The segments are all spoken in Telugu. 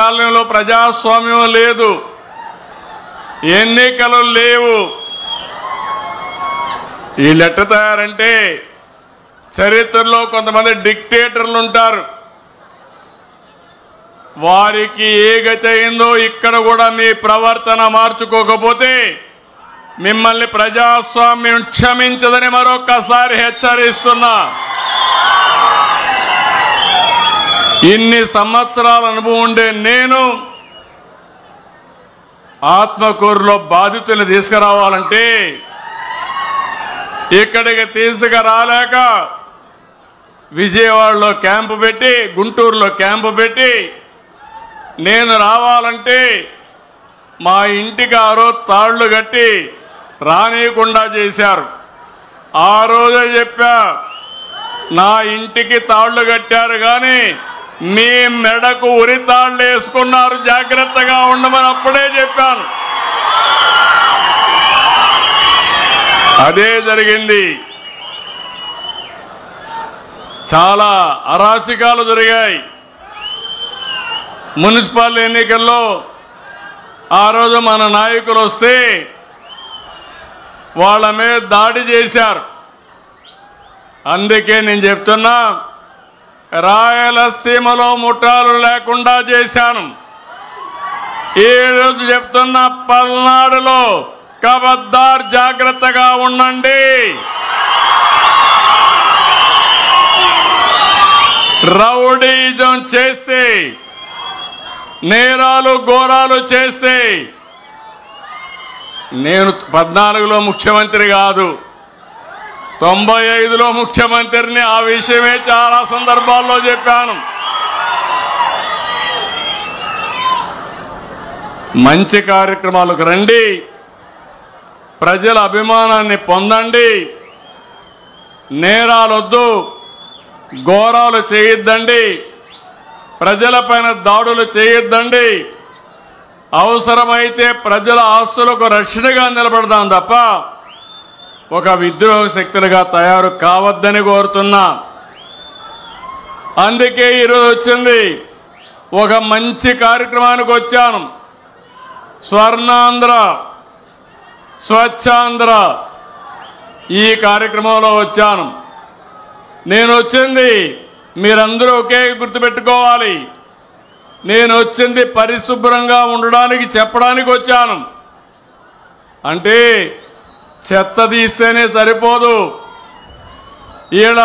పాలనలో ప్రజాస్వామ్యం లేదు, ఎన్నికలు లేవు. వీళ్ళు ఎట్ట తయారంటే చరిత్రలో కొంతమంది డిక్టేటర్లు ఉంటారు. వారికి ఏ గతి అయిందో ఇక్కడ కూడా మీ ప్రవర్తన మార్చుకోకపోతే మిమ్మల్ని ప్రజాస్వామ్యం క్షమించదని మరొక్కసారి హెచ్చరిస్తున్నా. ఇన్ని సంవత్సరాల అనుభవం ఉండే నేను ఆత్మకూరులో బాధితులు తీసుకురావాలంటే ఇక్కడికి తీసుకురాలేక విజయవాడలో క్యాంపు పెట్టి, గుంటూరులో క్యాంపు పెట్టి, నేను రావాలంటే మా ఇంటికి ఆ రోజు తాళ్లు కట్టి రానియకుండా చేశారు. ఆ రోజే చెప్పా, నా ఇంటికి తాళ్లు కట్టారు కానీ మీ మెడకు ఉరి తాళ్లు వేసుకున్నారు, జాగ్రత్తగా ఉండమని అప్పుడే చెప్పాను. అదే జరిగింది. చాలా అరాచకాలు జరిగాయి. మున్సిపల్ ఎన్నికల్లో ఆ రోజు మన నాయకులు వస్తే వాళ్ళ మీద దాడి చేశారు. అందుకే నేను చెప్తున్నా, రాయలసీమలో ముఠాలు లేకుండా చేశాను. ఈ రోజు చెప్తున్నా, పల్నాడులో కబద్దార్ జాగ్రత్తగా ఉండండి. రౌడీజం చేసి నేరాలు ఘోరాలు చేసి, నేను 14లో ముఖ్యమంత్రి కాదు, 95లో ముఖ్యమంత్రిని. ఆ విషయమే చాలా సందర్భాల్లో చెప్పాను. మంచి కార్యక్రమాలకు రండి, ప్రజల అభిమానాన్ని పొందండి, నేరాలొద్దు, ఘోరాలు చేయొద్దండి, ప్రజలపైన దాడులు చేయొద్దండి. అవసరమైతే ప్రజల ఆస్తులకు రక్షణగా నిలబడదాం తప్ప ఒక విద్రోహ శక్తులుగా తయారు కావద్దని కోరుతున్నా. అందుకే ఈరోజు వచ్చింది, ఒక మంచి కార్యక్రమానికి వచ్చాను. స్వర్ణాంధ్ర, స్వచ్ఛాంధ్ర ఈ కార్యక్రమంలో వచ్చాను. నేను వచ్చింది మీరందరూ ఒకే గుర్తుపెట్టుకోవాలి, నేను వచ్చింది పరిశుభ్రంగా ఉండడానికి చెప్పడానికి వచ్చాను. అంటే చెత్త తీస్తేనే సరిపోదు, ఈడ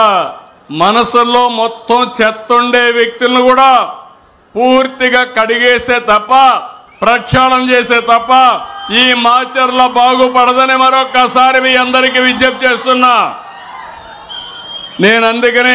మనసుల్లో మొత్తం చెత్త ఉండే వ్యక్తులను కూడా పూర్తిగా కడిగేసే తప్ప, ప్రక్షాళన చేసే తప్ప ఈ మాచర్ల బాగుపడదని మరొక్కసారి మీ అందరికీ విజ్ఞప్తి చేస్తున్నా. నేను అందుకనే